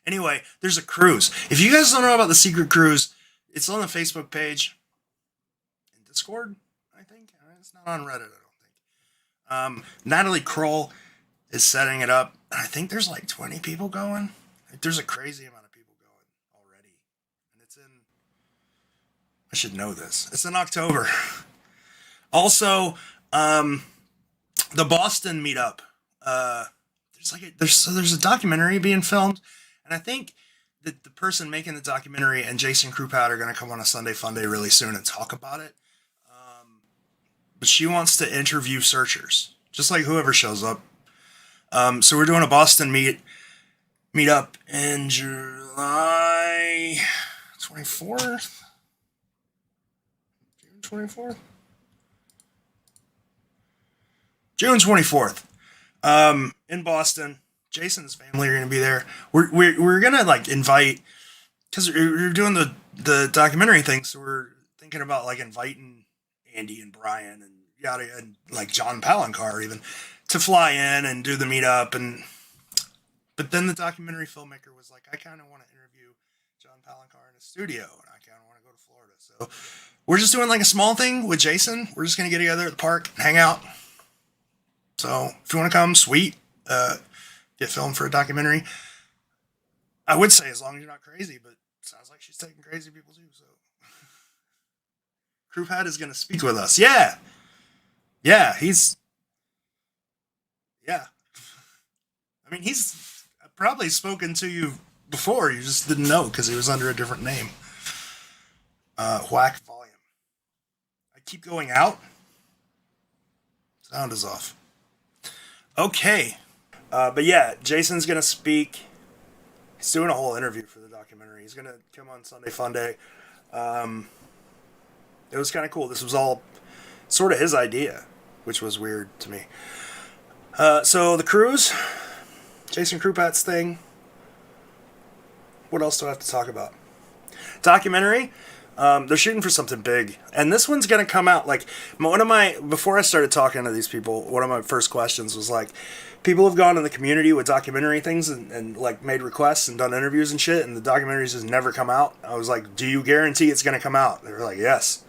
Anyway, there's a cruise. If you guys don't know about the secret cruise, it's on the Facebook page. In Discord, I think. It's not on Reddit, I don't think. Natalie Kroll is setting it up. I think there's like 20 people going. There's a crazy amount of people going already. And it's in... I should know this. It's in October. Also, the Boston meetup. There's a documentary being filmed, and I think that the person making the documentary and Jason Krupat are going to come on a Sunday Funday really soon and talk about it. But she wants to interview searchers, just like whoever shows up. So we're doing a Boston meetup in July 24th. June 24th. June 24th. In Boston. Jason's family are going to be there. We're going to like invite, because we're doing the documentary thing, so we're thinking about like inviting Andy and Brian and yada, and like John Palancar even, to fly in and do the meetup. But then the documentary filmmaker was like, I kind of want to interview John Palancar in a studio, and I kind of want to go to Florida. So we're just doing like a small thing with Jason. We're just going to get together at the park and hang out. So if you want to come, sweet. Get filmed for a documentary. I would say as long as you're not crazy, but it sounds like she's taking crazy people too. So Krupat is going to speak with us. Yeah. He's. I mean, he's probably spoken to you before. You just didn't know because he was under a different name. Whack volume. I keep going out. Sound is off. Okay. But yeah, Jason's going to speak. He's doing a whole interview for the documentary. He's going to come on Sunday Funday. It was kind of cool. This was all sort of his idea, which was weird to me. So the cruise, Jason Krupat's thing. What else do I have to talk about? Documentary. They're shooting for something big, and this one's gonna come out like before I started talking to these people, one of my first questions was like, people have gone in the community with documentary things and like made requests and done interviews and shit, and the documentaries has never come out. I was like, do you guarantee it's gonna come out? They were like, yes.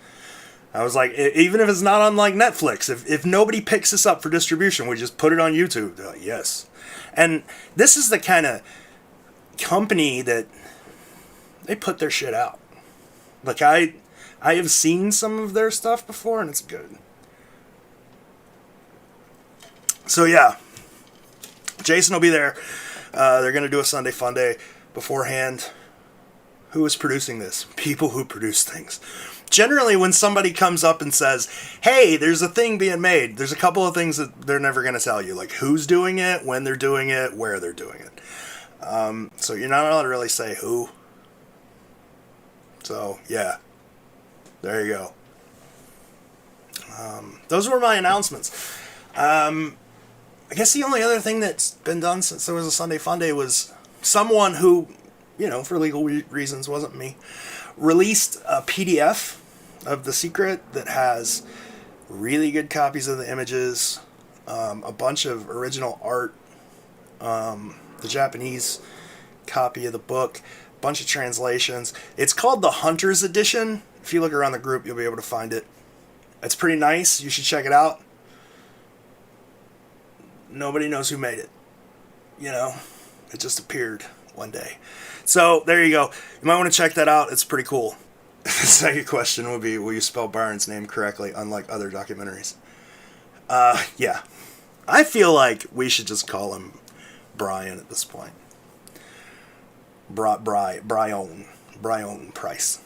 I was like, even if it's not on like Netflix, if nobody picks this up for distribution, we just put it on YouTube. They're like, yes. And this is the kind of company that they put their shit out. Like I have seen some of their stuff before, and it's good. So yeah, Jason will be there. They're gonna do a Sunday Funday beforehand. Who is producing this? People who produce things. Generally, when somebody comes up and says, hey, there's a thing being made, there's a couple of things that they're never going to tell you. Like who's doing it, when they're doing it, where they're doing it. So you're not allowed to really say who. So, yeah. There you go. Those were my announcements. I guess the only other thing that's been done since there was a Sunday Funday was someone who, for legal reasons, wasn't me, released a PDF of The Secret that has really good copies of the images, a bunch of original art, the Japanese copy of the book, a bunch of translations. It's called the Hunter's Edition. If you look around the group, you'll be able to find it. It's pretty nice. You should check it out. Nobody knows who made it. It just appeared one day. So, there you go. You might want to check that out. It's pretty cool. The second question would be, will you spell Byron's name correctly, unlike other documentaries? Yeah. I feel like we should just call him Brian at this point. Brian Price.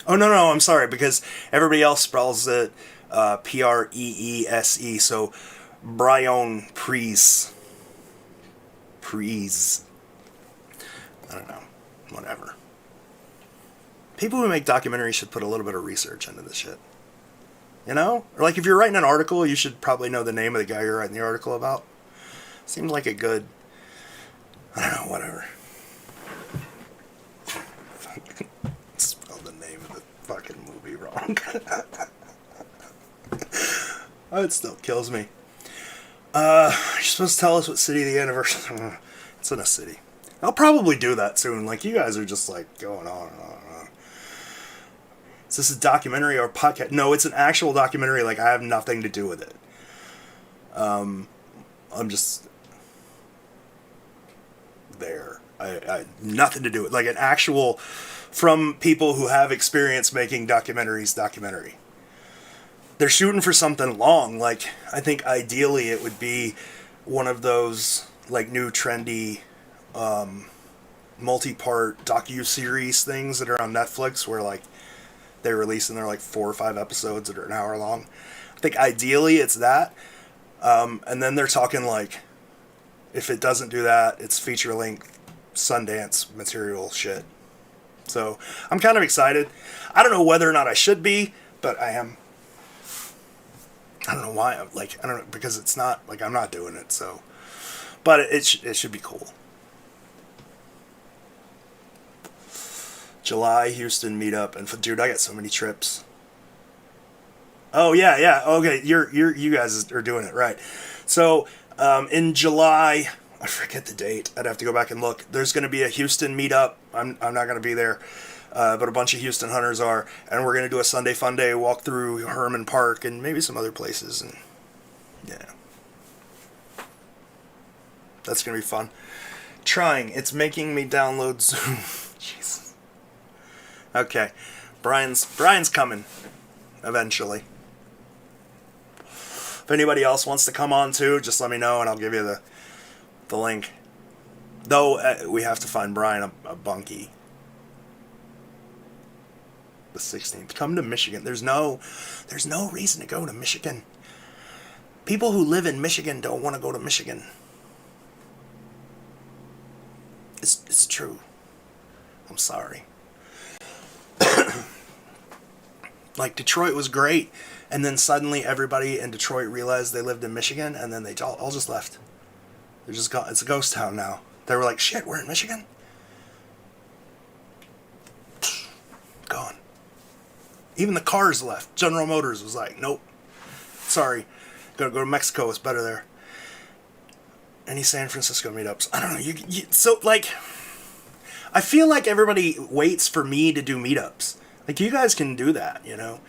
Oh, no, I'm sorry, because everybody else spells it Preese, so Brian Priest. I don't know. Whatever. People who make documentaries should put a little bit of research into this shit. Or like if you're writing an article, you should probably know the name of the guy you're writing the article about. Seems like a good... I don't know, whatever. Spelled the name of the fucking movie wrong. It still kills me. You're supposed to tell us what city the anniversary... It's in a city. I'll probably do that soon. Like, you guys are just, like, going on and on and on. Is this a documentary or a podcast? No, it's an actual documentary. Like, I have nothing to do with it. I'm just there. I nothing to do with it. Like, an actual, from people who have experience making documentary. They're shooting for something long. Like, I think ideally it would be one of those, like, new trendy multi-part docu-series things that are on Netflix where, like, they release and they're like 4 or 5 episodes that are an hour long. I think ideally it's that. And then they're talking, like, if it doesn't do that, it's feature-length Sundance material shit. So I'm kind of excited. I don't know whether or not I should be, but I am. I don't know why. I don't know, because it's not, like, I'm not doing it, so. But it should be cool. July Houston meetup, and dude, I got so many trips. Oh yeah, okay, you guys are doing it right. So in July, I forget the date. I'd have to go back and look. There's going to be a Houston meetup. I'm not going to be there, but a bunch of Houston hunters are, and we're going to do a Sunday Funday walk through Herman Park and maybe some other places, and yeah, that's going to be fun. Trying. It's making me download Zoom. Jesus. Okay, Brian's coming eventually. If anybody else wants to come on too, just let me know and I'll give you the link. Though we have to find Brian a bunkie. The 16th. Come to Michigan. There's no reason to go to Michigan. People who live in Michigan don't want to go to Michigan. It's true. I'm sorry. Like, Detroit was great, and then suddenly everybody in Detroit realized they lived in Michigan, and then they all just left. They're just gone. It's a ghost town now. They were like, shit, we're in Michigan? Gone. Even the cars left. General Motors was like, nope. Sorry. Gotta go to Mexico. It's better there. Any San Francisco meetups? I don't know. So, like, I feel like everybody waits for me to do meetups. Like, you guys can do that, you know?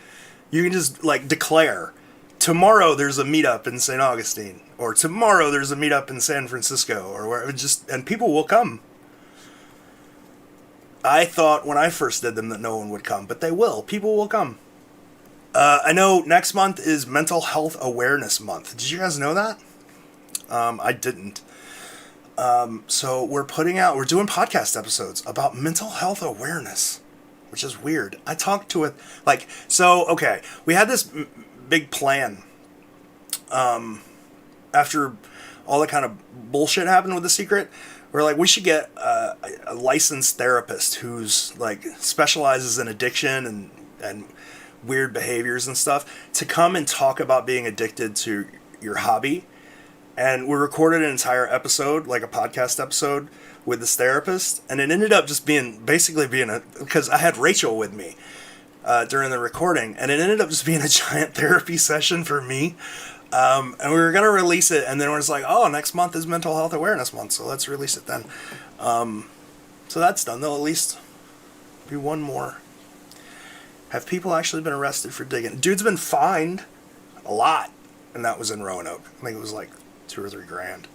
You can just, like, declare, tomorrow there's a meetup in St. Augustine, or tomorrow there's a meetup in San Francisco, or where, and people will come. I thought when I first did them that no one would come, but they will. People will come. I know next month is Mental Health Awareness Month. Did you guys know that? I didn't. So we're doing podcast episodes about mental health awareness, which is weird. I talked to it, okay, we had this big plan, after all the kind of bullshit happened with The Secret. We're like, we should get a licensed therapist who's, like, specializes in addiction and weird behaviors and stuff to come and talk about being addicted to your hobby. And we recorded an entire episode, like a podcast episode, with this therapist, and it ended up just basically being because I had Rachel with me during the recording, and it ended up just being a giant therapy session for me. And we were going to release it, and then we're just like, oh, next month is Mental Health Awareness Month, so let's release it then. So that's done. There'll at least be one more. Have people actually been arrested for digging? Dude's been fined a lot, and that was in Roanoke. I think it was like $2 or $3 grand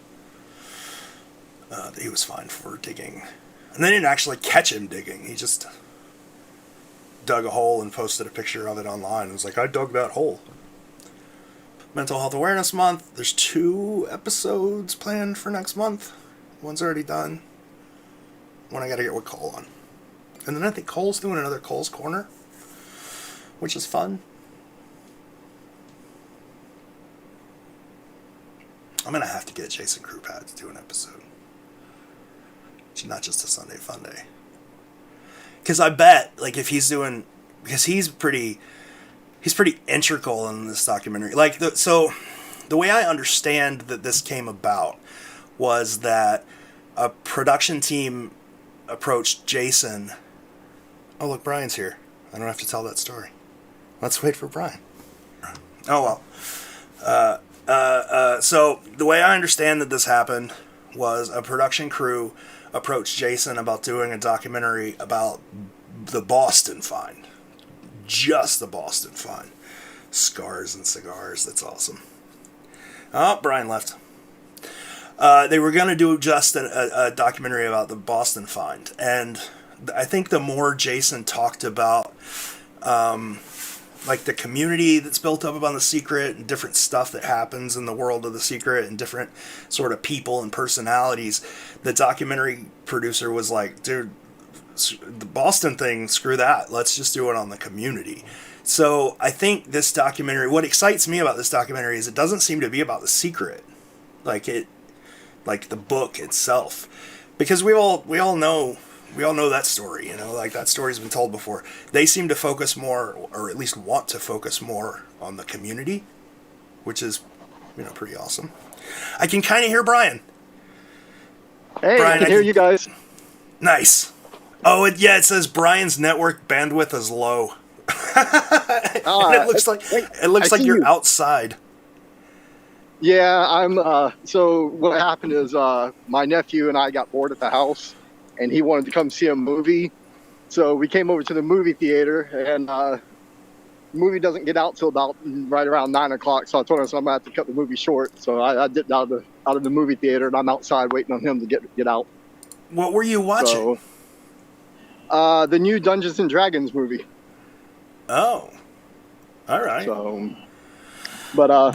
that he was fined for digging. And they didn't actually catch him digging. He just dug a hole and posted a picture of it online. It was like, I dug that hole. Mental Health Awareness Month. There's 2 episodes planned for next month. One's already done. One I gotta get with Cole on. And then I think Cole's doing another Cole's Corner, which is fun. I'm gonna have to get Jason Krupat to do an episode. It's not just a Sunday Funday. Because I bet, like, if he's doing, because he's pretty integral in this documentary. Like, so the way I understand that this came about was that a production team approached Jason. Oh, look, Brian's here. I don't have to tell that story. Let's wait for Brian. Oh, well. So the way I understand that this happened was a production crew approached Jason about doing a documentary about the Boston find. Just the Boston find. Scars and cigars. That's awesome. Oh, Brian left. They were going to do just a documentary about the Boston find. And I think the more Jason talked about like the community that's built up on The Secret and different stuff that happens in the world of The Secret and different sort of people and personalities, the documentary producer was like, dude, the Boston thing, screw that. Let's just do it on the community. So I think this documentary, what excites me about this documentary is it doesn't seem to be about The Secret. Like the book itself. Because we all know that story, you know, like that story's been told before. They seem to focus more, or at least want to focus more on the community, which is, you know, pretty awesome. I can kind of hear Brian. Hey, Brian, I can hear you guys. Nice. Oh, it says Brian's network bandwidth is low. And it looks like you're outside. Yeah, I'm. So what happened is my nephew and I got bored at the house, and he wanted to come see a movie. So we came over to the movie theater, and the movie doesn't get out till about right around 9 o'clock. So I told him I'm gonna have to cut the movie short. So I dipped out of the movie theater, and I'm outside waiting on him to get out. What were you watching? So, the new Dungeons and Dragons movie. Oh, all right. So, but I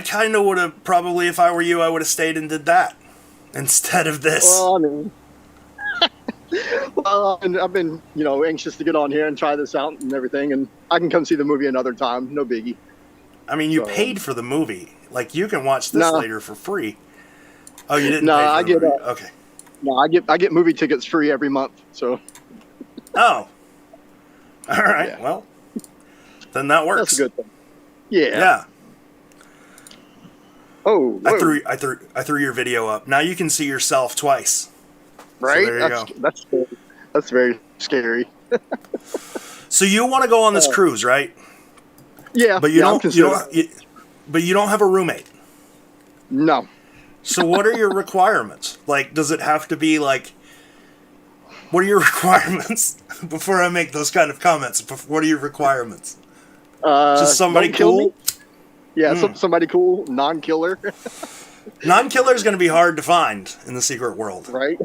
kind of would have probably, if I were you, I would have stayed and did that instead of this. Well, I've been, anxious to get on here and try this out and everything, and I can come see the movie another time. No biggie. I mean, you paid for the movie. Like, you can watch this later for free. Oh, you didn't? No, I get okay. No, I get movie tickets free every month. So. Oh. All right. Yeah. Well, then that works. That's a good thing. Yeah. Yeah. Oh. Whoa. I threw your video up. Now you can see yourself twice. Right. So there you go. That's scary. That's very scary. So you want to go on this cruise, right? Yeah. But you don't have a roommate. No. So what are your requirements? Like, does it have to be like? What are your requirements? Before I make those kind of comments, what are your requirements? Just somebody cool? Yeah, somebody cool, non-killer. Non-killer is going to be hard to find in the secret world, right?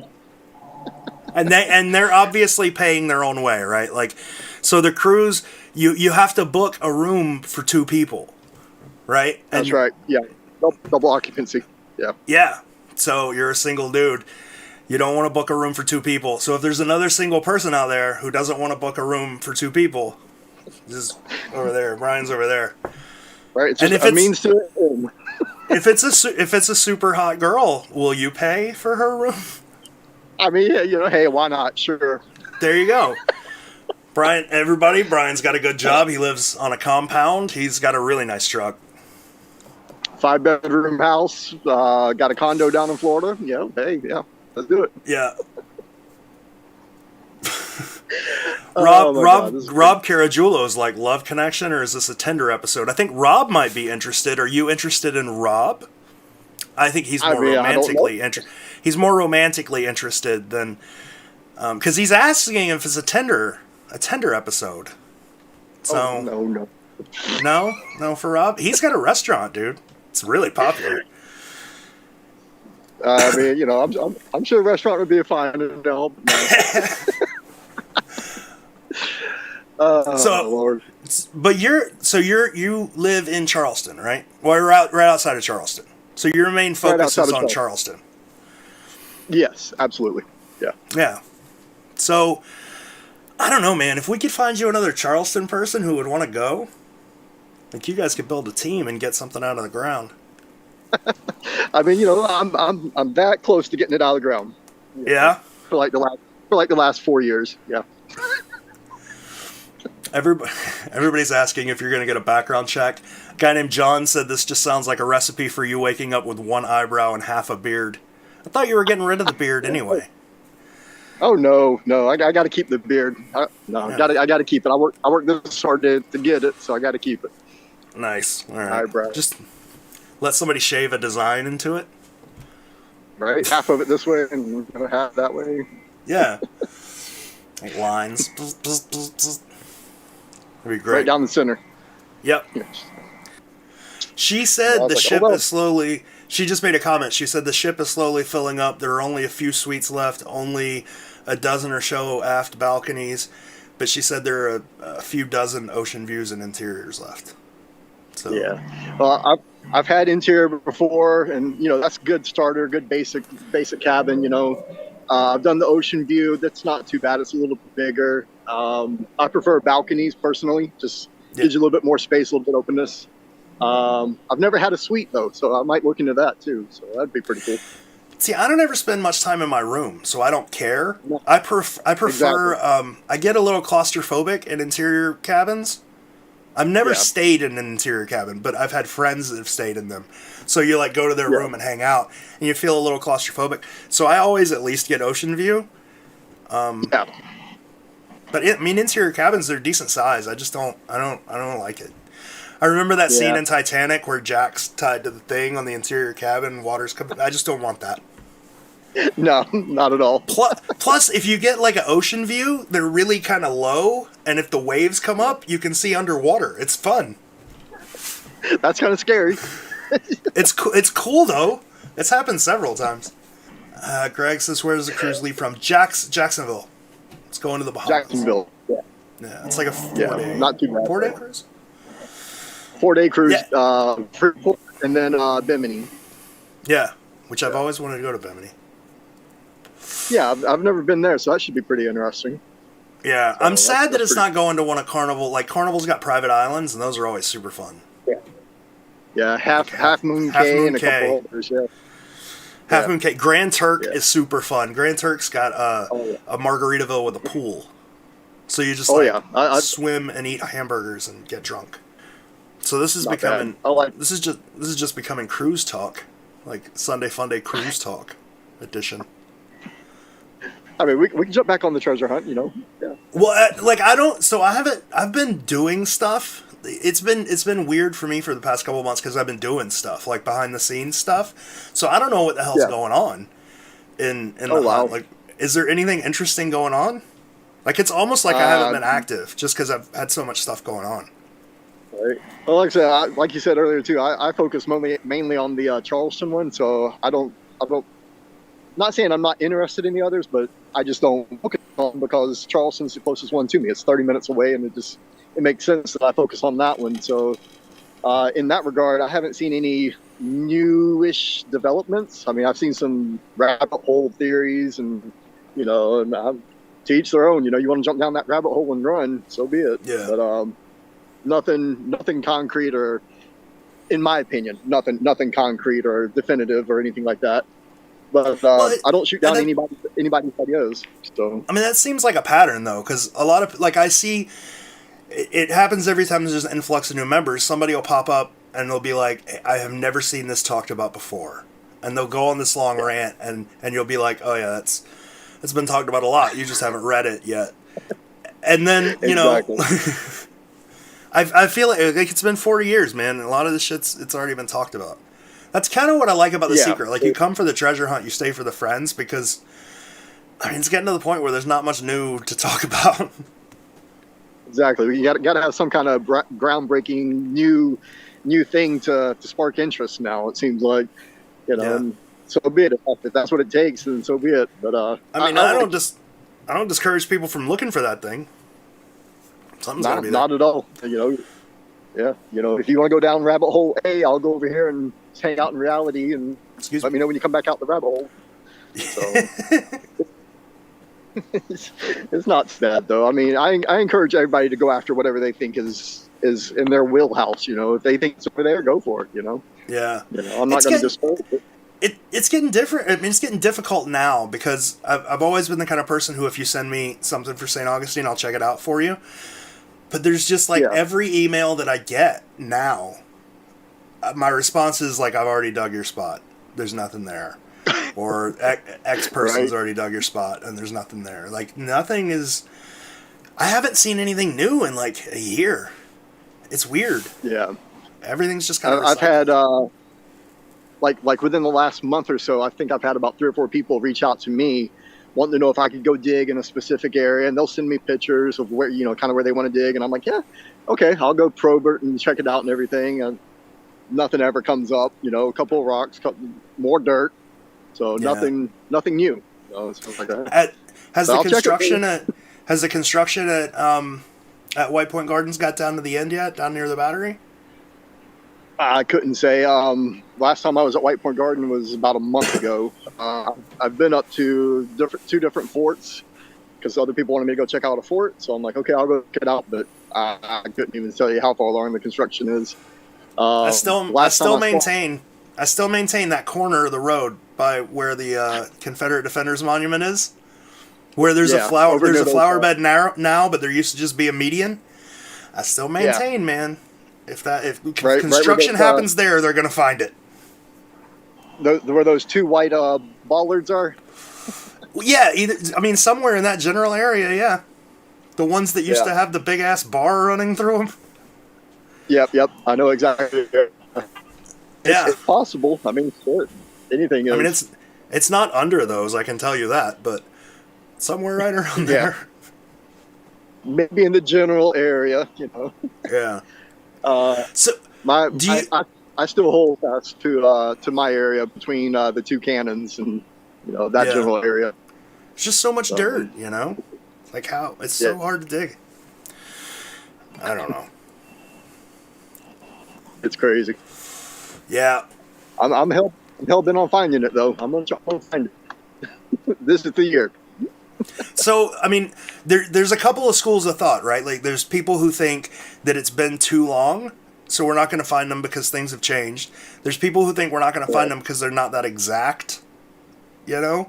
And they're obviously paying their own way, right? Like, so the cruise, you have to book a room for 2 people, right? That's right. Yeah, double occupancy. Yeah. Yeah. So you're a single dude. You don't want to book a room for 2 people. So if there's another single person out there who doesn't want to book a room for 2 people, just over there. Brian's over there. Right. It's just a means to it. if it's a super hot girl, will you pay for her room? I mean, hey, why not? Sure. There you go. Brian's got a good job. He lives on a compound. He's got a really nice truck. 5-bedroom house. Got a condo down in Florida. Yeah. Hey, yeah. Let's do it. Yeah. Rob Caragiulo's like Love Connection, or is this a Tinder episode? I think Rob might be interested. Are you interested in Rob? I think he's more romantically interested than because he's asking if it's a Tinder episode. So no for Rob. He's got a restaurant, dude. It's really popular. I mean, I'm sure a restaurant would be a fine help. Lord. But you live in Charleston, right? Well, you're right outside of Charleston. So your main focus is on Charleston. Yes, absolutely. Yeah. Yeah. So I don't know, man. If we could find you another Charleston person who would want to go, like you guys could build a team and get something out of the ground. I mean, I'm that close to getting it out of the ground. Yeah. For like the last 4 years. Yeah. Everybody's asking if you're going to get a background check. A guy named John said this just sounds like a recipe for you waking up with 1 eyebrow and half a beard. I thought you were getting rid of the beard anyway. Oh no! I got to keep the beard. I got to keep it. I work this hard to get it, so I got to keep it. Nice. All right. Eyebrow. Just let somebody shave a design into it. right? Half of it this way and half that way. Yeah. Like lines. Bzz, bzz, bzz, bzz. That'd be great. Right down the center. Yep. Yes. She said the like, ship oh, well. is slowly... She just made a comment. She said the ship is slowly filling up. There are only a few suites left, only a dozen or so aft balconies. But she said there are a few dozen ocean views and interiors left. So Yeah. Well, I've had interior before, and that's good starter, good basic cabin. I've done the ocean view. That's not too bad. It's a little bit bigger. I prefer balconies personally. Just gives you a little bit more space, a little bit openness. I've never had a suite though, so I might look into that too. So that'd be pretty cool. see, I don't ever spend much time in my room, so I don't care. I prefer. Exactly. I get a little claustrophobic in interior cabins. I've never stayed in an interior cabin, but I've had friends that have stayed in them. So you like go to their room and hang out, and you feel a little claustrophobic. So I always at least get ocean view. Yeah. But interior cabins, they're decent size. I just don't. I don't like it. I remember that scene in Titanic where Jack's tied to the thing on the interior cabin. Water's coming. I just don't want that. No, not at all. Plus, if you get like an ocean view, they're really kind of low, and if the waves come up, you can see underwater. It's fun. That's kind of scary. It's cool though. It's happened several times. Greg says, "Where does the cruise leave from?" Jacksonville. It's going to the Bahamas. Jacksonville. Yeah. Yeah, it's like a 4-day. Not too bad. 4-day cruise. 4-day cruise. Yeah. And then Bimini. Yeah, which I've always wanted to go to Bimini. Yeah, I've never been there, so that should be pretty interesting. Yeah, So I'm sad that it's pretty not going to one of Carnival. Like Carnival's got private islands, and those are always super fun. Yeah, Half Moon Cay and a couple others. Yeah. Half Moon Cay. Grand Turk is super fun. Grand Turk's got a Margaritaville with a pool, so you just swim and eat hamburgers and get drunk. So this is becoming this is just becoming cruise talk, like Sunday Funday cruise talk edition. I mean, we can jump back on the treasure hunt, Yeah. Well, I've been doing stuff. It's been weird for me for the past couple of months because I've been doing stuff like behind the scenes stuff. So I don't know what the hell's going on in the hunt. Like, is there anything interesting going on? Like, it's almost like I haven't been active just because I've had so much stuff going on. Right. Well, like I said, like you said earlier too, I focus mainly on the Charleston one. So I don't. Not saying I'm not interested in the others, but I just don't focus on because Charleston's the closest one to me. It's 30 minutes away, and it makes sense that I focus on that one. So in that regard, I haven't seen any newish developments. I mean, I've seen some rabbit hole theories, and to each their own. You want to jump down that rabbit hole and run, so be it. Yeah. But nothing concrete, or in my opinion, nothing concrete or definitive or anything like that. But I don't shoot down anybody else. So I mean, that seems like a pattern though, because a lot of I see it happens every time there's an influx of new members. Somebody will pop up and they'll be like, "I have never seen this talked about before," and they'll go on this long rant, and you'll be like, "Oh yeah, it's been talked about a lot. You just haven't read it yet." And then exactly. I feel like it's been 40 years, man. And a lot of this it's already been talked about. That's kind of what I like about The Secret. Like, you come for the treasure hunt, you stay for the friends, because, I mean, it's getting to the point where there's not much new to talk about. Exactly. You got to have some kind of groundbreaking new thing to spark interest now, it seems like. And so be it. If that's what it takes, then so be it. But I mean, I don't discourage people from looking for that thing. Something's got to be there. Not at all. If you want to go down rabbit hole A, I'll go over here and hang out in reality, and let me know when you come back out the rabbit hole. So it's not sad though. I mean, I encourage everybody to go after whatever they think is in their wheelhouse. If they think it's over there, go for it. Yeah. I'm not going to discourage it. It's getting different. I mean, it's getting difficult now because I've always been the kind of person who, if you send me something for St. Augustine, I'll check it out for you. But there's just every email that I get now, my response is like, "I've already dug your spot. There's nothing there," or "X person's already dug your spot and there's nothing there." Like, nothing is. I haven't seen anything new in like a year. It's weird. Yeah, everything's just kind of. I've had. like within the last month or so, I think I've had about 3 or 4 people reach out to me wanting to know if I could go dig in a specific area, and they'll send me pictures of where, kind of where they want to dig. And I'm like, yeah, okay, I'll go probe it and check it out and everything. And nothing ever comes up, a couple of rocks, more dirt. So nothing new. Stuff like that. Has the construction at White Point Gardens got down to the end yet, down near the battery? I couldn't say. Last time I was at White Point Garden was about a month ago. I've been up to two different forts because other people wanted me to go check out a fort. So I'm like, okay, I'll go check it out. But I couldn't even tell you how far along the construction is. I still maintain that corner of the road by where the Confederate Defenders Monument is, where there's a flower bed now, but there used to just be a median. I still maintain, man. If construction happens there, they're gonna find it. Where those 2 white bollards are. Yeah, somewhere in that general area. Yeah, the ones that used to have the big ass bar running through them. Yep. I know exactly. It's possible. Shit. Anything is. It's not under those, I can tell you that, but somewhere right around there. Maybe in the general area, Yeah. I still hold fast to my area between the 2 cannons and that general area. It's just so much dirt, Like how it's so hard to dig. I don't know. It's crazy. Yeah. I'm hell bent on finding it though. I'm gonna try to find it. This is the year. So, there's a couple of schools of thought, right? Like, there's people who think that it's been too long, so we're not going to find them because things have changed. There's people who think we're not going to find them because they're not that exact, Yeah.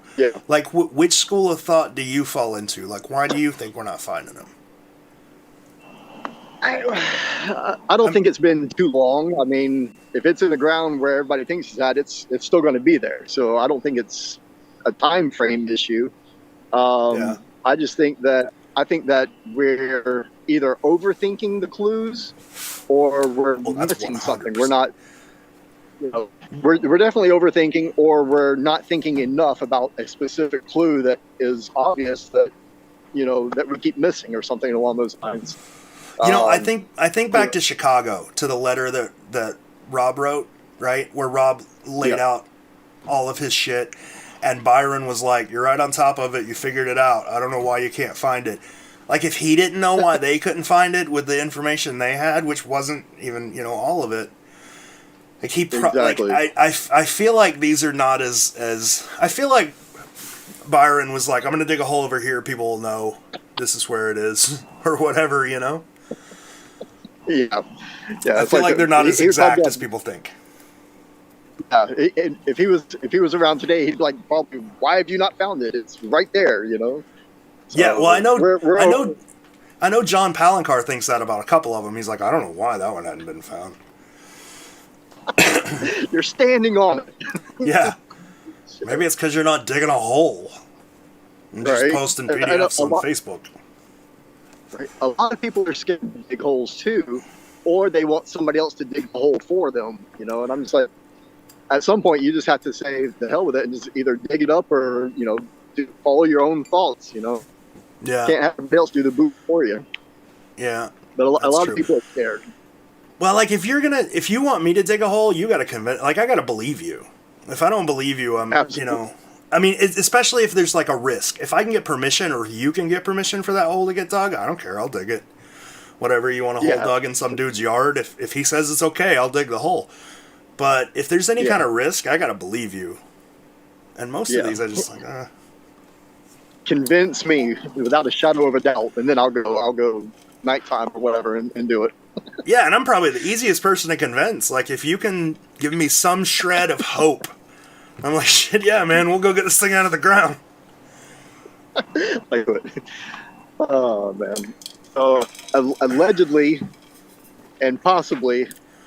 Like, which school of thought do you fall into? Like, why do you think we're not finding them? I don't think it's been too long. If it's in the ground where everybody thinks it's at, it's still going to be there. So I don't think it's a time frame issue. I just think that we're either overthinking the clues or we're missing something. We're not, we're definitely overthinking, or we're not thinking enough about a specific clue that is obvious that we keep missing or something along those lines. I think back to Chicago, to the letter that Rob wrote, right, where Rob laid out all of his shit. And Byron was like, you're right on top of it. You figured it out. I don't know why you can't find it. Like, if he didn't know why they couldn't find it with the information they had, which wasn't even, all of it. Like, exactly. I feel like these are not as I feel like Byron was like, I'm going to dig a hole over here. People will know this is where it is or whatever, Yeah. I feel like they're not as exact as people think. Yeah, if he was around today, he'd like, probably, why have you not found it? It's right there, So well, I know John Palancar thinks that about a couple of them. He's like, I don't know why that one hadn't been found. You're standing on it. Yeah, maybe it's because you're not digging a hole and just posting PDFs on Facebook. Right. A lot of people are scared to dig holes too, or they want somebody else to dig the hole for them, And I'm just like, at some point, you just have to say the hell with it and just either dig it up or, follow your own thoughts, Yeah. You can't have somebody else do the boot for you. Yeah. But a lot of people are scared. Well, like, if you want me to dig a hole, you got to convince, like, I got to believe you. If I don't believe you, I'm, Absolutely. Especially if there's, like, a risk. If I can get permission or you can get permission for that hole to get dug, I don't care. I'll dig it. Whatever you want a hole dug in some dude's yard, if he says it's okay, I'll dig the hole. But if there's any kind of risk, I gotta believe you. And most of these, I just like, Convince me without a shadow of a doubt, and then I'll go nighttime or whatever and do it. Yeah, and I'm probably the easiest person to convince. Like, if you can give me some shred of hope, I'm like, shit, yeah, man, we'll go get this thing out of the ground. Oh man. So allegedly, and possibly,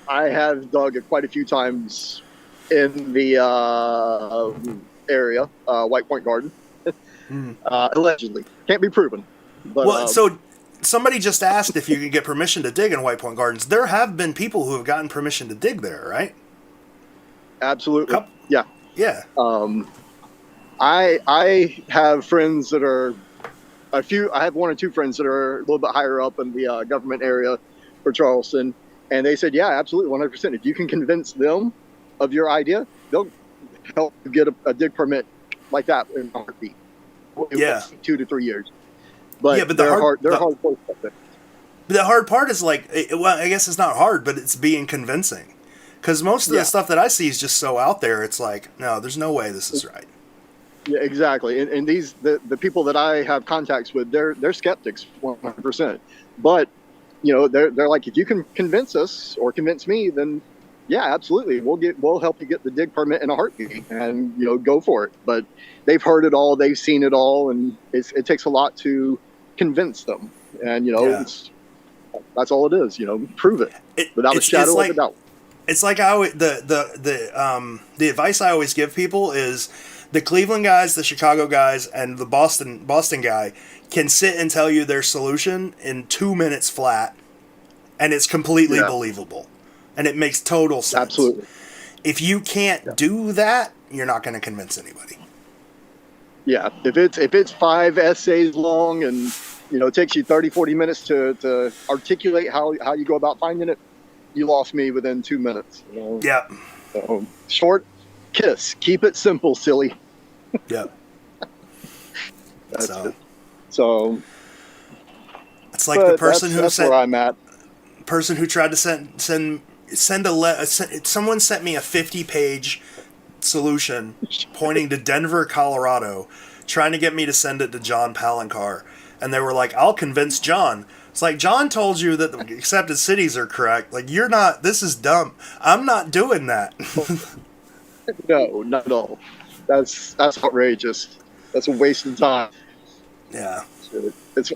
I have dug it quite a few times in the area, White Point Garden. Allegedly. Can't be proven. But, so somebody just asked if you could get permission to dig in White Point Gardens. There have been people who have gotten permission to dig there, right? Absolutely. Couple, Yeah. yeah. I have friends that are I have one or two friends that are a little bit higher up in the government area for Charleston, and they said, yeah, absolutely, 100%. If you can convince them of your idea, they'll help you get a dig permit like that in a heartbeat. It will Yeah. take 2 to 3 years, Yeah, but but they're hard. They're hard. the hard part is like, well, I guess it's not hard, but it's being convincing. Because most of the stuff that I see is just so out there. It's like, no, there's no way this is right. Yeah, exactly. And these the people that I have contacts with, they're skeptics 100%. But they're like, if you can convince us or convince me, then yeah, absolutely, we'll help you get the dig permit in a heartbeat, and go for it. But they've heard it all, they've seen it all, and it takes a lot to convince them. And that's all it is. Prove it without a shadow of a doubt. It's like the advice I always give people is the Cleveland guys, the Chicago guys, and the Boston guy can sit and tell you their solution in 2 minutes flat, and it's completely believable, and it makes total sense. Absolutely. If you can't do that, you're not going to convince anybody. Yeah, if it's 5 essays long and it takes you 30, 40 minutes to articulate how you go about finding it, you lost me within 2 minutes. Yeah. So, short kiss. Keep it simple, silly. Yeah. That's it. So it's like the person that's where I'm at. Person who tried to send someone sent me a 50-page solution pointing to Denver, Colorado, trying to get me to send it to John Palancar, and they were like, "I'll convince John." It's like, John told you that the accepted cities are correct. Like, you're not. This is dumb. I'm not doing that. No, not at all. That's outrageous. That's a waste of time. Yeah. It's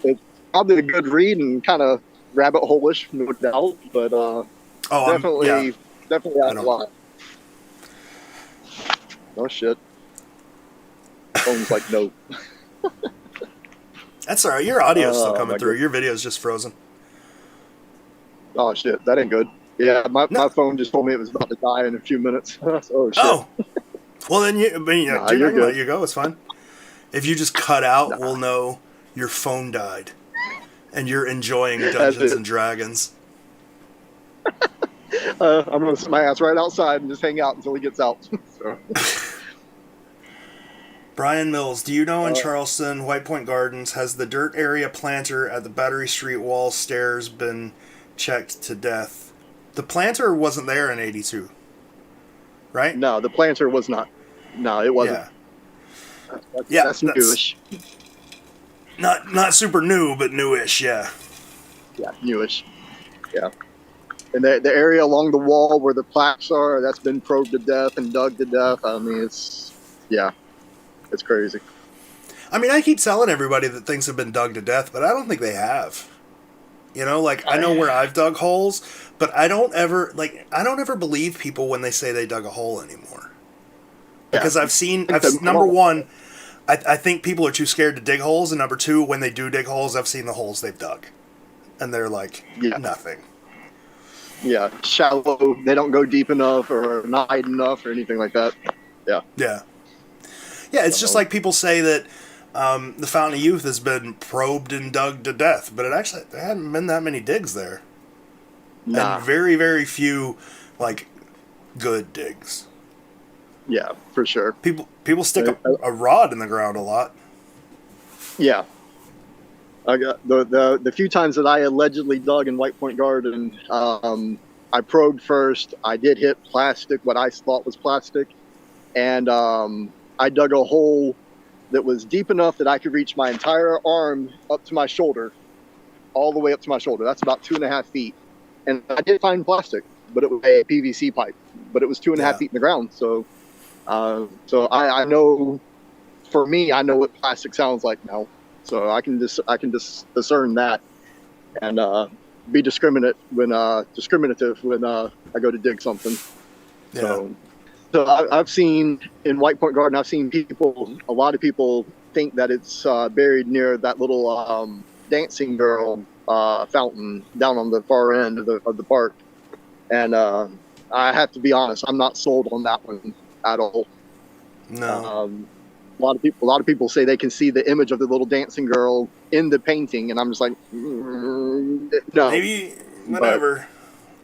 probably a good read and kind of rabbit hole-ish, no doubt, but definitely out of line. Oh shit. Phone's like, no. That's all right. Your audio's still coming through. Your video's just frozen. Oh shit, that ain't good. Yeah, my phone just told me it was about to die in a few minutes. Oh shit. Oh. Well, then you're good. You go. It's fine. If you just cut out, we'll know your phone died, and you're enjoying Dungeons and Dragons. I'm gonna sit my ass right outside and just hang out until he gets out. So. Brian Mills, do you know in Charleston, White Point Gardens, has the dirt area planter at the Battery Street wall stairs been checked to death? The planter wasn't there in '82, right? No, the planter was not. No, it wasn't. That's newish. Not super new, but newish, yeah. Yeah, newish. Yeah. And the area along the wall where the plaques are, that's been probed to death and dug to death. I mean, it's crazy. I mean, I keep telling everybody that things have been dug to death, but I don't think they have. I know where I've dug holes, but I don't ever believe people when they say they dug a hole anymore. Because number one, I think people are too scared to dig holes, and number two, when they do dig holes, I've seen the holes they've dug. And they're like, nothing. Yeah, shallow, they don't go deep enough or not wide enough or anything like that. Yeah. Yeah. Yeah, it's just like people say that the Fountain of Youth has been probed and dug to death, but there hadn't been that many digs there. Nah. And very, very few, good digs. Yeah, for sure. People stick a rod in the ground a lot. Yeah. I got the few times that I allegedly dug in White Point Garden, I probed first. I did hit plastic, what I thought was plastic, and I dug a hole that was deep enough that I could reach my entire arm up to my shoulder, all the way up to my shoulder. That's about 2.5 feet. And I did find plastic, but it was a PVC pipe. But it was 2.5 feet in the ground. So, I know, for me, I know what plastic sounds like now. So I can discern that and be discriminative when I go to dig something. Yeah. So I've seen in White Point Garden, a lot of people think that it's buried near that little dancing girl fountain down on the far end of the park. And I have to be honest. I'm not sold on that one at all. No. A lot of people say they can see the image of the little dancing girl in the painting, and I'm just like, no. Maybe whatever.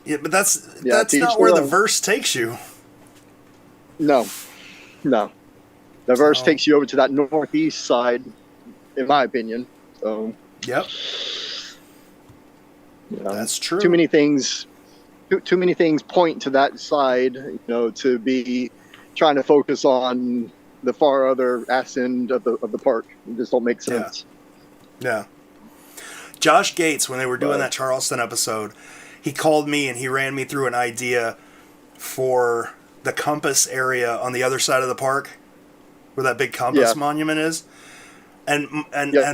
But that's Yeah, not where the verse takes you. No. The verse takes you over to that northeast side, in my opinion. So. Yep. That's true. Too many things point to that side, to be trying to focus on the far other ass end of the park. It just don't make sense. Yeah. Josh Gates, when they were doing that Charleston episode, he called me and he ran me through an idea for the compass area on the other side of the park, where that big compass monument is. And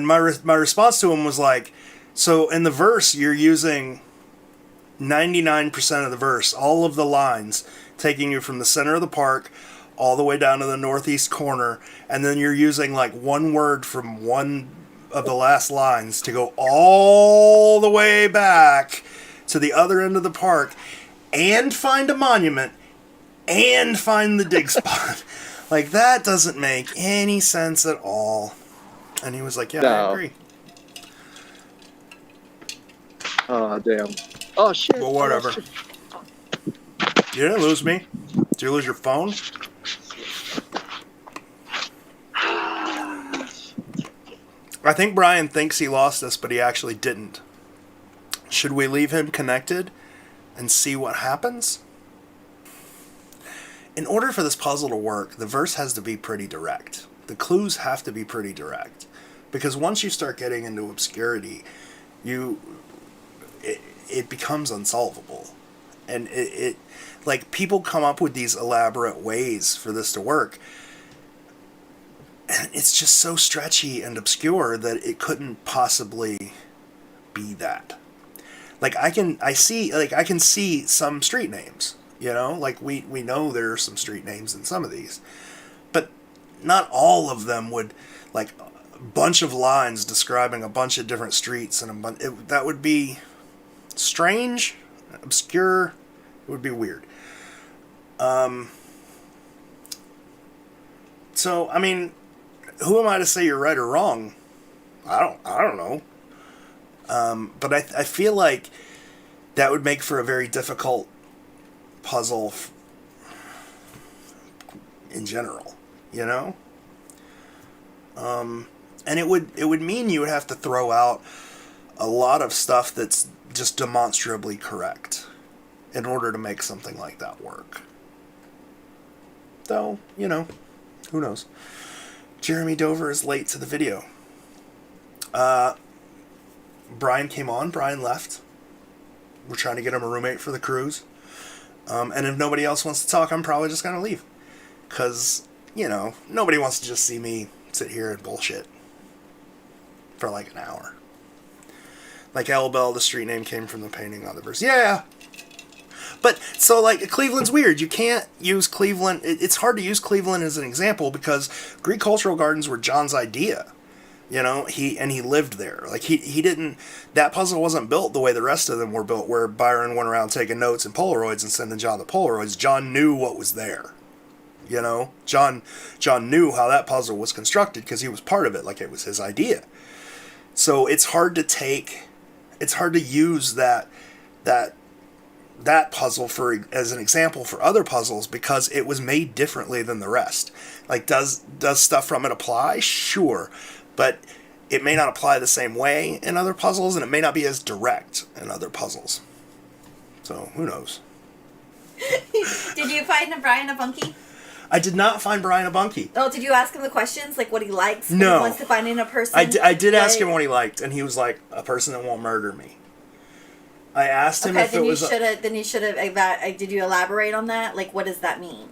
my response to him was like, so in the verse, you're using 99% of the verse, all of the lines, taking you from the center of the park all the way down to the northeast corner, and then you're using like one word from one of the last lines to go all the way back to the other end of the park and find a monument and find the dig spot. Like, that doesn't make any sense at all. And he was like, yeah, I agree. Oh, damn. Oh, shit. Well, whatever. You didn't lose me. Did you lose your phone? I think Brian thinks he lost us, but he actually didn't. Should we leave him connected and see what happens? In order for this puzzle to work, the verse has to be pretty direct. The clues have to be pretty direct. Because once you start getting into obscurity, it becomes unsolvable. And it like, people come up with these elaborate ways for this to work. And it's just so stretchy and obscure that it couldn't possibly be that. Like, I can see some street names, like we know there are some street names in some of these, but not all of them would, like, a bunch of lines describing a bunch of different streets and that would be strange, obscure. It would be weird. So, I mean, who am I to say you're right or wrong? I don't know. But I feel like that would make for a very difficult puzzle in general, and it would mean you would have to throw out a lot of stuff that's just demonstrably correct in order to make something like that work. Though, who knows? Jeremy Dover is late to the video. Brian came on, Brian left. We're trying to get him a roommate for the cruise. And if nobody else wants to talk, I'm probably just going to leave. Because, nobody wants to just see me sit here and bullshit for like an hour. Like, Bell, the street name came from the painting on the verse. Yeah! But, so, like, Cleveland's weird. You can't use Cleveland. It's hard to use Cleveland as an example because Greek Cultural Gardens were John's idea. He lived there. Like, he didn't, that puzzle wasn't built the way the rest of them were built, where Byron went around taking notes and Polaroids and sending John the Polaroids. John knew what was there. John knew how that puzzle was constructed because he was part of it, like it was his idea. So it's hard to use that puzzle as an example for other puzzles because it was made differently than the rest. Like, does stuff from it apply? Sure. But it may not apply the same way in other puzzles, and it may not be as direct in other puzzles. So, who knows? Did you find Brian a bunkie? I did not find Brian a bunkie. Oh, did you ask him the questions? Like, what he likes? No. What he wants to find in a person? I did ask him what he liked, and he was like, a person that won't murder me. I asked him if it was... Then you should have... Did you elaborate on that? Like, what does that mean?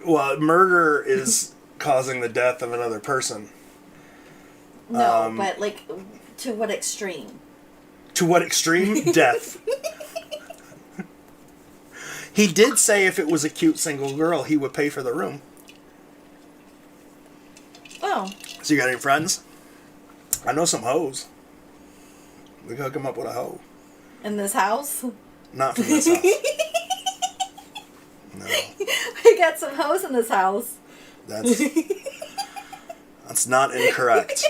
Well, murder is causing the death of another person. No, but, like, to what extreme? To what extreme? Death. He did say if it was a cute single girl, he would pay for the room. Oh. So you got any friends? I know some hoes. We could hook him up with a hoe. In this house? Not from this house. No. We got some hoes in this house. That's not incorrect.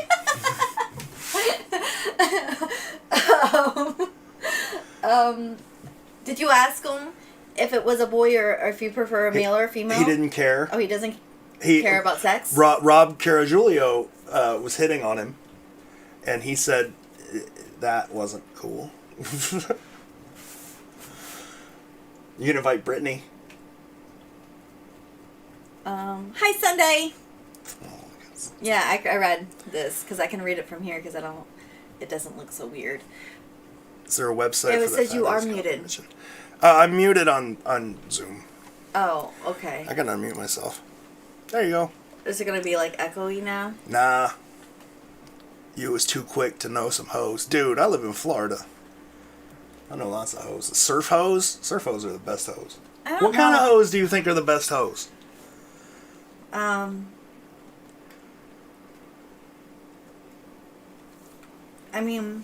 Did you ask him if it was a boy or if you prefer a male or a female? He didn't care. Oh, he doesn't care about sex? Rob Caragiulio was hitting on him, and he said that wasn't cool. You can invite Brittany. Hi, Sunday. Oh, my goodness. Yeah, I read this because I can read it from here because it doesn't look so weird. Is there a website? It for says you are fabulous muted. competition? I'm muted on Zoom. Oh, okay. I can unmute myself. There you go. Is it going to be like echoey now? Nah. You was too quick to know some hoes. Dude, I live in Florida. I know lots of hoes. Surf hoes? Surf hoes are the best hoes. What kind of hoes do you think are the best hoes? I mean...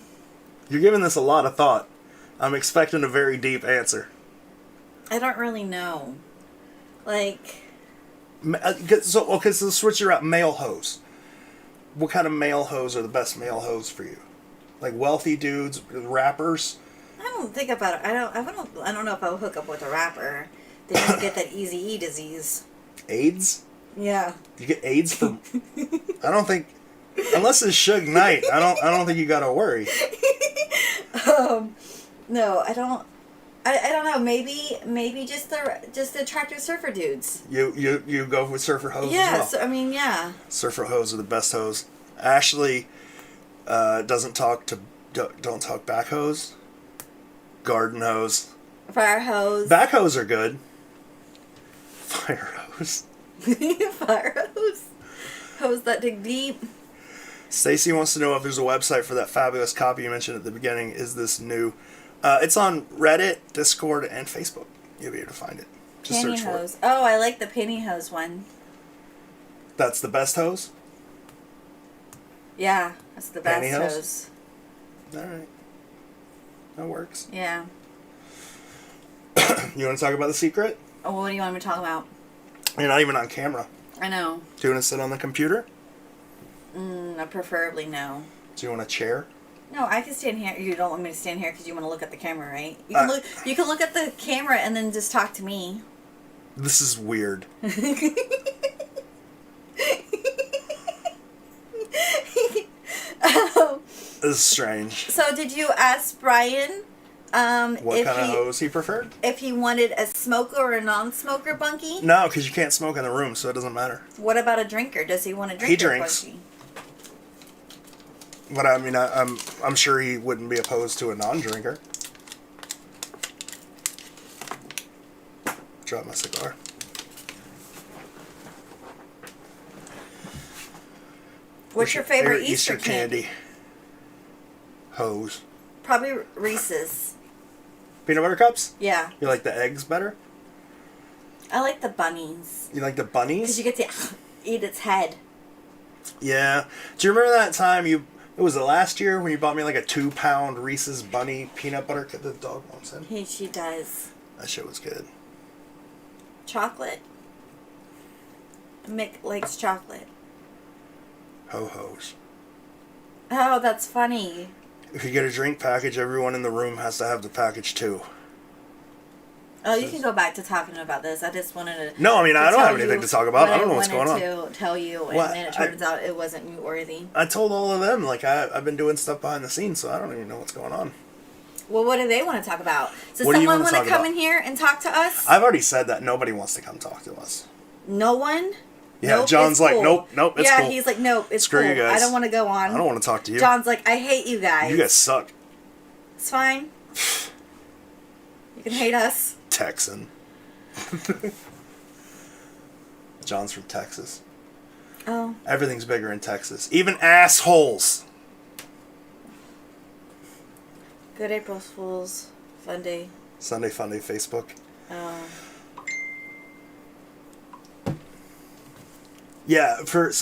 You're giving this a lot of thought. I'm expecting a very deep answer. I don't really know. Like... So switch your out. Male hoes. What kind of male hoes are the best male hoes for you? Like wealthy dudes, rappers? I don't think about it. I don't know if I'll hook up with a rapper. They just get that easy E disease. AIDS? Yeah. You get AIDS from... I don't think... Unless it's Suge Knight, I don't think you gotta worry. No, I don't. I don't know. Maybe just the attractive surfer dudes. You go with surfer hoes Yeah. as well? So, I mean, yeah. Surfer hoes are the best hoes. Ashley don't talk back hoes. Garden hoes. Fire hose. Back hoes are good. Fire hose. Fire hose. Hose that dig deep. Stacy wants to know if there's a website for that fabulous copy you mentioned at the beginning. Is this new? It's on Reddit, Discord, and Facebook. You'll be able to find it. Just search for Pantyhose. it. Oh, I like the pantyhose one. That's the best hose? Yeah, that's the best Pantyhose? hose. Alright. That works. Yeah. You want to talk about the secret? Oh, what do you want me to talk about? You're not even on camera. I know. Do you want to sit on the computer? Preferably no. Do you want a chair? No, I can stand here. You don't want me to stand here because you want to look at the camera, right? You can look at the camera and then just talk to me. This is weird. This is strange. So did you ask Brian What kind of hose he preferred? if he wanted a smoker or a non-smoker bunkie? No, because you can't smoke in the room, so it doesn't matter. What about a drinker? Does he want a drinker He drinks. bunkie? But I mean, I'm sure he wouldn't be opposed to a non-drinker. Drop my cigar. What's your favorite Easter candy? Hose. Probably Reese's. Peanut butter cups? Yeah. You like the eggs better? I like the bunnies. You like the Because bunnies? you get to eat its head. Yeah. Do you remember that time it was the last year when you bought me like a 2-pound Reese's Bunny peanut butter cup the dog wants in? She does. That shit was good. Chocolate. Mick likes chocolate. Ho-hos. Oh, that's funny. If you get a drink package, everyone in the room has to have the package too. Oh, you can go back to talking about this. I just wanted to... No, I mean, I don't have anything to talk about. what I don't know what's going on. I wanted to tell you, and What? then it turns out it wasn't mute-worthy. I told all of them, like, I've been doing stuff behind the scenes, so I don't even know what's going on. Well, what do they want to talk about? Does What do you someone wanna want to talk come about? in here and talk to us? I've already said that nobody wants to come talk to us. No one? Yeah, Nope, John's it's like, cool. nope, it's yeah, cool. he's like, nope, it's Screw cool. you guys. I don't want to go on. I don't want to talk to you. John's like, I hate you guys. You guys suck. It's fine. You can hate us. Texan. John's from Texas. Oh. Everything's bigger in Texas. Even assholes. Good April Fool's. Funday. Sunday Funday Facebook. Oh. Yeah, does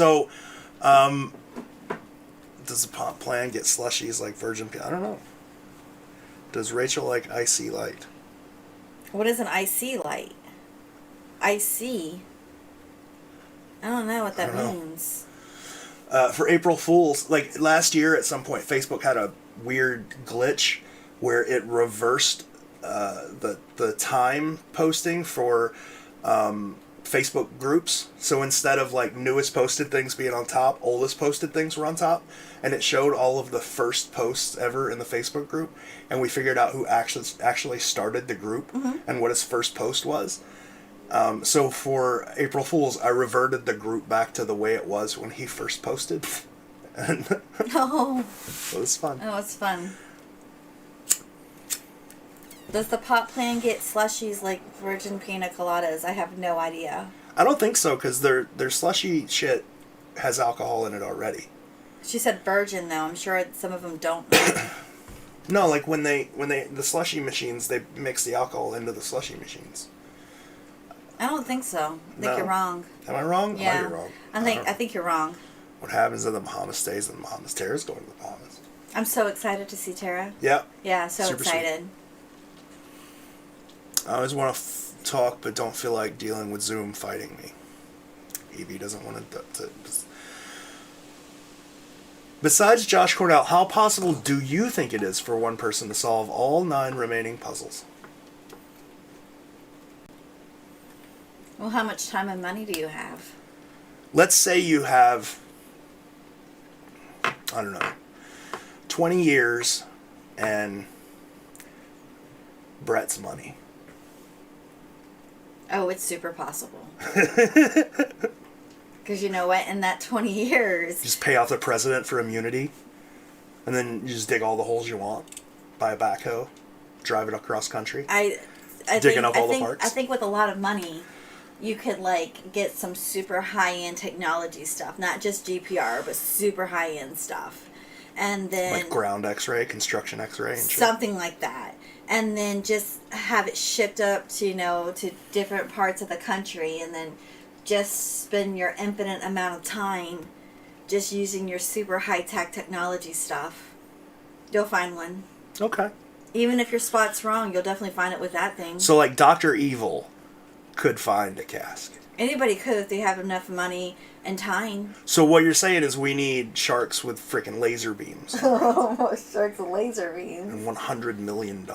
the plan get slushies like Virgin? I don't know. Does Rachel like icy light? What is an IC light? I see. I don't know what that I don't know. means. For April Fools, like last year at some point, Facebook had a weird glitch where it reversed the time posting for Facebook groups. So instead of like newest posted things being on top, oldest posted things were on top, and it showed all of the first posts ever in the Facebook group, and we figured out who actually started the group and what his first post was. So for April Fools, I reverted the group back to the way it was when he first posted. And Oh. it was fun. Oh, it's fun. Does the pot plan get slushies like virgin pina coladas? I have no idea. I don't think so, because their slushy shit has alcohol in it already. She said virgin though. I'm sure some of them don't. No, like when the slushy machines, they mix the alcohol into the slushy machines. I don't think so. I think No. you're wrong. Am I wrong? Yeah. I might be wrong. I think you're wrong. What happens in the Bahamas stays in the Bahamas. Tara's going to the Bahamas. I'm so excited to see Tara. Yeah. Yeah, so Super excited. I always want to talk, but don't feel like dealing with Zoom fighting me. Evie doesn't want to. Besides Josh Cornell, how possible do you think it is for one person to solve all 9 remaining puzzles? Well, how much time and money do you have? Let's say you have, I don't know, 20 years and Brett's money. Oh, it's super possible. Because you know what? In that 20 years... Just pay off the president for immunity, and then you just dig all the holes you want, buy a backhoe, drive it across country, digging up all the parts. I think with a lot of money, you could like get some super high-end technology stuff. Not just GPR, but super high-end stuff. And then... Like ground x-ray, construction x-ray, and shit. Something like that. And then just have it shipped up to, to different parts of the country, and then just spend your infinite amount of time just using your super high-tech technology stuff. You'll find one. Okay. Even if your spot's wrong, you'll definitely find it with that thing. So like Dr. Evil could find a cask. Anybody could if they have enough money and time. So what you're saying is we need sharks with freaking laser beams Oh, sharks with laser beams. and $100 million.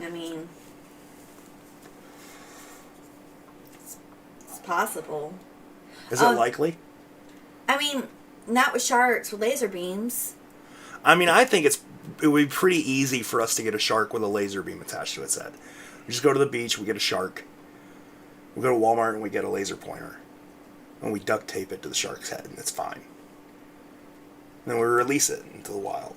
I mean, it's possible. Is it likely? I mean, not with sharks with laser beams. I mean, I think it would be pretty easy for us to get a shark with a laser beam attached to its head. We just go to the beach, we get a shark. We go to Walmart and we get a laser pointer. And we duct tape it to the shark's head and it's fine. And then we release it into the wild.